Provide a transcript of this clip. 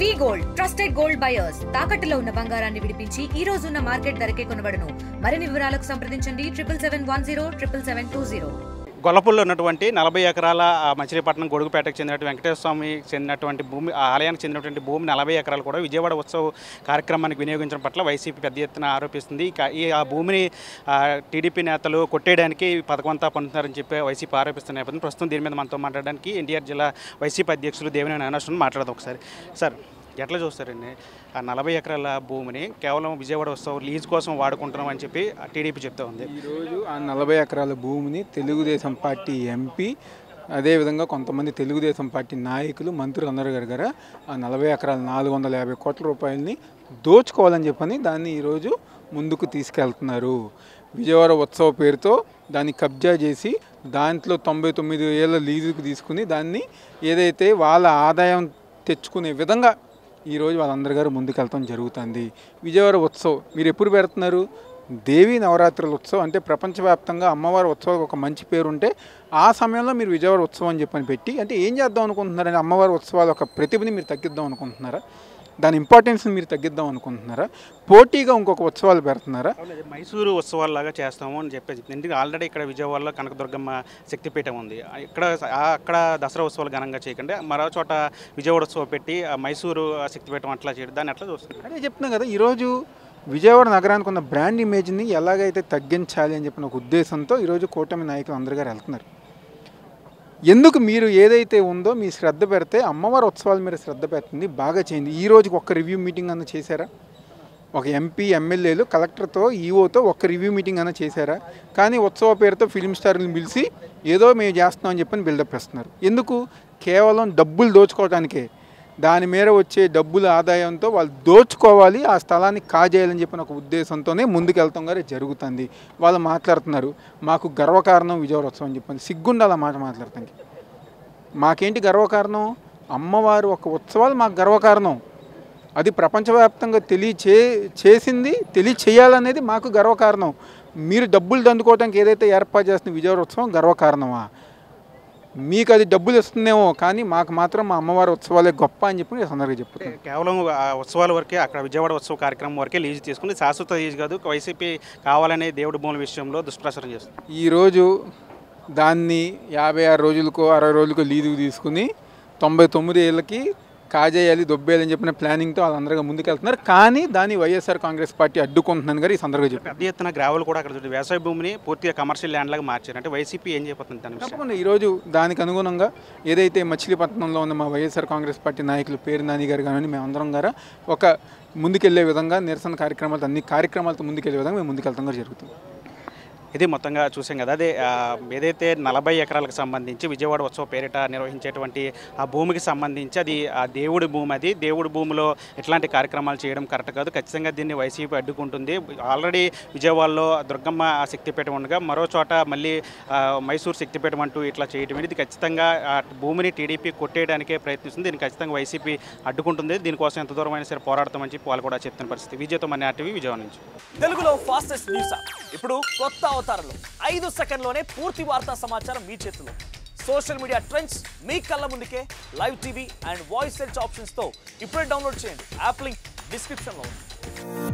వి gold trusted gold buyers తాకట్టులో ఉన్న బంగారాన్ని విడిపించి ఈ రోజు ఉన్న మార్కెట్ ధరకే కొనబడును. మరిన్ని వివరాలకు సంప్రదించండి 77107720. గొల్లపూడిలో ఉన్నటువంటి 40 ఎకరాల మచిలీపట్నం గొడుగుపేటకు చెందినటువంటి వెంకటేశ్వర స్వామి చెందినటువంటి భూమి ఆలయానికి చెందినటువంటి భూమి 40 ఎకరాలు కూడా విజయవాడ ఉత్సవ కార్యక్రమానికి వినియోగించడం పట్ల వైసీపీ పెద్ద ఎత్తున ఆరోపిస్తుంది. ఆ భూమిని టీడీపీ నేతలు కొట్టేయడానికి పథకమంతా పొందుతున్నారని చెప్పి వైసీపీ ఆరోపిస్తున్న నేపథ్యం ప్రస్తుతం దీని మీద మనతో మాట్లాడడానికి ఎన్టీఆర్ జిల్లా వైసీపీ అధ్యక్షులు దేవినేని అవినాష్ మాట్లాడదాం ఒకసారి. సార్, ఎట్లా చూస్తారండి ఆ 40 ఎకరాల భూమిని కేవలం విజయవాడ ఉత్సవం లీజ్ కోసం వాడుకుంటున్నాం అని చెప్పి టీడీపీ చెప్తా ఉంది. ఈరోజు ఆ 40 ఎకరాల భూమిని తెలుగుదేశం పార్టీ ఎంపీ అదేవిధంగా కొంతమంది తెలుగుదేశం పార్టీ నాయకులు మంత్రులు అందరూ గారు ఆ 40 ఎకరాల 450 కోట్ల రూపాయలని దోచుకోవాలని చెప్పని దాన్ని ఈరోజు ముందుకు తీసుకెళ్తున్నారు. విజయవాడ ఉత్సవ పేరుతో దాన్ని కబ్జా చేసి దాంట్లో 99 ఏళ్ళ లీజుకు తీసుకుని దాన్ని ఏదైతే వాళ్ళ ఆదాయం తెచ్చుకునే విధంగా ఈరోజు వాళ్ళందరి గారు ముందుకెళ్తాం జరుగుతుంది. విజయవాడ ఉత్సవం మీరు ఎప్పుడు పెడుతున్నారు? దేవీ నవరాత్రుల ఉత్సవం అంటే ప్రపంచవ్యాప్తంగా అమ్మవారి ఉత్సవం ఒక మంచి పేరు ఉంటే ఆ సమయంలో మీరు విజయవాడ ఉత్సవం అని చెప్పని పెట్టి అంటే ఏం చేద్దాం అనుకుంటున్నారని అమ్మవారి ఉత్సవాల ఒక ప్రతిభని మీరు తగ్గిద్దాం అనుకుంటున్నారా? దాని ఇంపార్టెన్స్ని మీరు తగ్గిద్దాం అనుకుంటున్నారా? పోటీగా ఇంకొక ఉత్సవాలు పెడుతున్నారా? మైసూరు ఉత్సవాల్లాగా చేస్తాము అని చెప్పేసి ఎందుకంటే ఆల్రెడీ ఇక్కడ విజయవాడలో కనకదుర్గమ్మ శక్తిపీఠం ఉంది. అక్కడ దసరా ఉత్సవాలు ఘనంగా చేయకుండా మరో చోట విజయవాడ ఉత్సవం పెట్టి మైసూరు శక్తిపీఠం అట్లా చేయడం దాన్ని ఎట్లా చూస్తున్నారు? అదే చెప్తున్నా కదా, ఈరోజు విజయవాడ నగరానికి ఉన్న బ్రాండ్ ఇమేజ్ని ఎలాగైతే తగ్గించాలి అని చెప్పిన ఒక ఉద్దేశంతో ఈరోజు కూటమి నాయకులు అందరు గారు వెళ్తున్నారు. ఎందుకు మీరు ఏదైతే ఉందో మీ శ్రద్ధ పెడితే అమ్మవారి ఉత్సవాల మీద శ్రద్ధ పెడుతుంది, బాగా చేయండి. ఈ రోజుకి ఒక్క రివ్యూ మీటింగ్ అన్న చేశారా? ఒక ఎంపీ ఎమ్మెల్యేలు కలెక్టర్తో ఈఓతో ఒక్క రివ్యూ మీటింగ్ అన్న చేశారా? కానీ ఉత్సవ పేరుతో ఫిలిం స్టార్ని పిలిచి ఏదో మేము చేస్తున్నాం అని చెప్పని బిల్డప్ ఇస్తున్నారు. ఎందుకు? కేవలం డబ్బులు దోచుకోవడానికే. దాని మీద వచ్చే డబ్బుల ఆదాయంతో వాళ్ళు దోచుకోవాలి, ఆ స్థలాన్ని కాజేయాలని చెప్పిన ఒక ఉద్దేశంతోనే ముందుకెళ్తాం గారే జరుగుతుంది. వాళ్ళు మాట్లాడుతున్నారు మాకు గర్వకారణం విజయవాడ ఉత్సవం అని చెప్పని. సిగ్గుండాలి ఆ మాట మాట్లాడటానికి. మాకేంటి గర్వకారణం? అమ్మవారు ఒక ఉత్సవాలు మాకు గర్వకారణం. అది ప్రపంచవ్యాప్తంగా తెలియచేయాలనేది మాకు గర్వకారణం. మీరు డబ్బులు దందుకోవడానికి ఏదైతే ఏర్పాటు చేస్తున్న విజయవాడ ఉత్సవం గర్వకారణమా? మీకు అది డబ్బులు ఇస్తుందేమో కానీ మాకు మాత్రం మా అమ్మవారి ఉత్సవాలే గొప్ప అని చెప్పి నేను సందర్భంగా చెప్తాను. కేవలం ఉత్సవాల వరకే అక్కడ విజయవాడ ఉత్సవ కార్యక్రమం వరకే లీజు తీసుకుని శాశ్వత లీజు కాదు, వైసీపీ కావాలనే దేవుడి భూముల విషయంలో దుష్ప్రచారం చేస్తుంది. ఈరోజు దాన్ని 56 రోజులకో 60 రోజులకో లీజుకు తీసుకుని 99 ఏళ్ళకి కాజేయాలి, దొబ్బేయాలని చెప్పిన ప్లానింగ్తో వాళ్ళందరిగా ముందుకెళ్తున్నారు. కానీ దాన్ని వైఎస్ఆర్ కాంగ్రెస్ పార్టీ అడ్డుకుంటున్నాను గారు ఈ సందర్భంగా చెప్పారు. పెద్ద ఎత్తున గ్రావెల్ కూడా అక్కడ వ్యవసాయ భూమిని పూర్తిగా కమర్షియల్ ల్యాండ్ లాగా మార్చారు. అంటే వైసీపీ ఏం చెప్పబోతుంది? తప్పకుండా ఈరోజు దానికి అనుగుణంగా ఏదైతే మచిలీపట్నంలో ఉన్న మా వైఎస్ఆర్ కాంగ్రెస్ పార్టీ నాయకులు పేరు నాని గారు కానీ మేమందరం గారు ఒక ముందుకెళ్లే విధంగా నిరసన కార్యక్రమాలతో అన్ని కార్యక్రమాలతో ముందుకెళ్లే విధంగా మేము ముందుకెళ్తాం కూడా జరుగుతుంది. ఇది మొత్తంగా చూసాం కదా. అదే ఏదైతే 40 ఎకరాలకు సంబంధించి విజయవాడ ఉత్సవ పేరిట నిర్వహించేటువంటి ఆ భూమికి సంబంధించి అది ఆ దేవుడి భూమి, అది దేవుడి భూమిలో ఎట్లాంటి కార్యక్రమాలు చేయడం కరెక్ట్ కాదు. ఖచ్చితంగా దీన్ని వైసీపీ అడ్డుకుంటుంది. ఆల్రెడీ విజయవాడలో దుర్గమ్మ శక్తిపీఠం ఉండగా మరో చోట మళ్ళీ మైసూరు శక్తిపీఠం అంటూ ఇట్లా చేయడం ఇది ఖచ్చితంగా ఆ భూమిని టీడీపీ కొట్టేయడానికే ప్రయత్నిస్తుంది. దీన్ని ఖచ్చితంగా వైసీపీ అడ్డుకుంటుంది. దీనికోసం ఎంత దూరం అయినా సరే పోరాడతామని చెప్పి వాళ్ళు కూడా చెప్తున్న పరిస్థితి. విజయతో మన టీవీ విజయవాడ నుంచి. తెలుగులో ఫాస్టెస్ట్ న్యూస్ ఇప్పుడు కొత్త అవతారంలో 5 సెకండ్లోనే పూర్తి వార్తా సమాచారం మీ చేతిలో. సోషల్ మీడియా ట్రెండ్స్ మీ కళ్ళ ముందుకే live TV and voice search options తో ఇప్పుడే డౌన్లోడ్ చేయండి. యాప్ లింక్ డిస్క్రిప్షన్లో ఉంది.